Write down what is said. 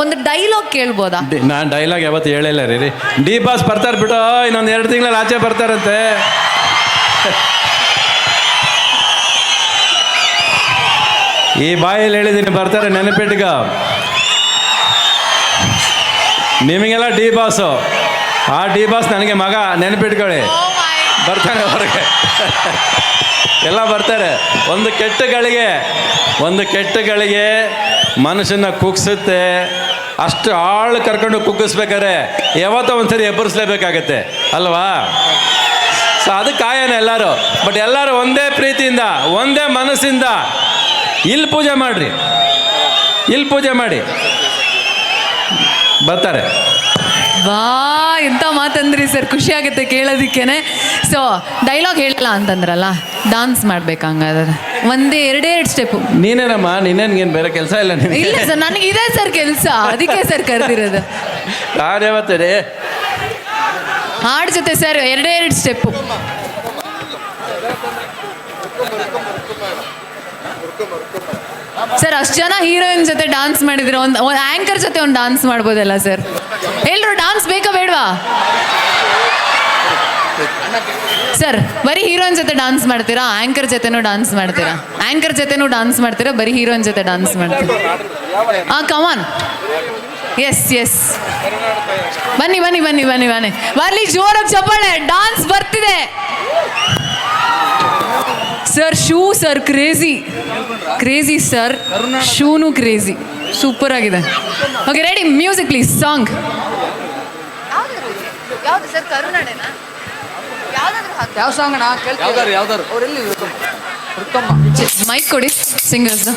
ಒಂದು ಡೈಲಾಗ್ ಕೇಳ್ಬೋದಾ? ನಾನು ಡೈಲಾಗ್ ಯಾವತ್ತು ಹೇಳಿಲ್ಲ ರೀ. ಡಿ ಬಾಸ್ ಬರ್ತಾರೆ ಬಿಟ್ಟು, ಇನ್ನೊಂದು 2 ತಿಂಗಳಲ್ಲಿ ಆಚೆ ಬರ್ತಾರಂತೆ. ಈ ಬಾಯಲ್ಲಿ ಹೇಳಿದ್ದೀನಿ, ಬರ್ತಾರೆ, ನೆನಪಿಟ್ಗ. ನಿಮಗೆಲ್ಲ ಡಿ ಬಾಸು, ಆ ಡಿ ಬಾಸ್ ನನಗೆ ಮಗ, ನೆನಪಿಟ್ಕೊಳ್ಳಿ. ಬರ್ತಾನೆ ಹೊರಗೆ, ಎಲ್ಲ ಬರ್ತಾರೆ. ಒಂದು ಕೆಟ್ಟ ಗಳಿಗೆ ಮನುಷ್ಯನ ಕುಗ್ಸುತ್ತೆ. ಅಷ್ಟು ಆಳು ಕರ್ಕೊಂಡು ಕುಗ್ಗಿಸ್ಬೇಕಾದ್ರೆ ಯಾವತ್ತೋ ಒಂದ್ಸರಿ ಎಬ್ಬರಿಸ್ಲೇಬೇಕಾಗತ್ತೆ ಅಲ್ವಾ? ಸೊ ಅದಕ್ಕೆ ಕಾಯನ ಎಲ್ಲರೂ. ಬಟ್ ಎಲ್ಲರೂ ಒಂದೇ ಪ್ರೀತಿಯಿಂದ, ಒಂದೇ ಮನಸ್ಸಿಂದ ಇಲ್ಲಿ ಪೂಜೆ ಮಾಡಿ ಬರ್ತಾರೆ. ವಾ, ಎಂತ ಮಾತಂದ್ರಿ ಸರ್, ಖುಷಿ ಆಗುತ್ತೆ ಕೇಳೋದಿಕ್ಕೇನೆ. ಸೊ ಡೈಲಾಗ್ ಹೇಳಿಲ್ಲ ಅಂತಂದ್ರಲ್ಲ, ಡಾನ್ಸ್ ಮಾಡ್ಬೇಕು ಹಂಗಾದ್ರೆ. 2 ಸ್ಟೆಪ್ಪು. ನೀನೇನಮ್ಮ, ನೀನೇನು ಬೇರೆ ಕೆಲಸ ಇಲ್ಲ ನಿನಗೆ? ಇಲ್ಲ ಸರ್, ನನಗೆ ಇದೆ ಸರ್ ಕೆಲಸ, ಅದಕ್ಕೆ ಸರ್ ಕರೆದಿರೋದು. ಯಾವತ್ತೇ ಹಾಡು ಜೊತೆ ಸರ್ 2 ಸ್ಟೆಪ್ಪು. ಸರ್ ಅಷ್ಟು ಜನ ಹೀರೋಯಿನ್ ಜೊತೆ ಡಾನ್ಸ್ ಮಾಡಿದ್ರೆ ಒಂದು ಆ್ಯಂಕರ್ ಜೊತೆ ಒಂದು ಡಾನ್ಸ್ ಮಾಡ್ಬೋದಲ್ಲ ಸರ್? ಎಲ್ಲರೂ ಡಾನ್ಸ್ ಬೇಕಾ ಬೇಡವಾ ಸರ್? ಬರೀ ಹೀರೋಯಿನ್ ಜೊತೆ ಡಾನ್ಸ್ ಮಾಡ್ತೀರಾ, ಆ್ಯಂಕರ್ ಜೊತೆನೂ ಡಾನ್ಸ್ ಮಾಡ್ತೀರಾ? ಆ್ಯಂಕರ್ ಜೊತೆನೂ ಡಾನ್ಸ್ ಮಾಡ್ತೀರಾ, ಬರೀ ಹೀರೋಯಿನ್ ಜೊತೆ ಡಾನ್ಸ್ ಮಾಡ್ತೀರಾ? ಕಮಾನ್, ಎಸ್ ಬನ್ನಿ ಬರ್ಲಿ, ಜೋರಾಗಿ ಚಪ್ಪಾಳೆ. ಡಾನ್ಸ್ ಬರ್ತಿದೆ sir. Shoe sir crazy sir, ಶೂನು ಕ್ರೇಜಿ, ಸೂಪರ್ ಆಗಿದೆ. Okay, ready, music please. Song ಯಾವುದು ಸರ್? ಕರುನಾಡೆನಾ? ಯಾವ ಸಾಂಗ್ ಅಣ್ಣ? ಯಾವ್ದಾರು ಅವರೆಲ್ಲಿ ಮೈಕ್ ಕೊಡಿ ಸಿಂಗರ್ಸ್.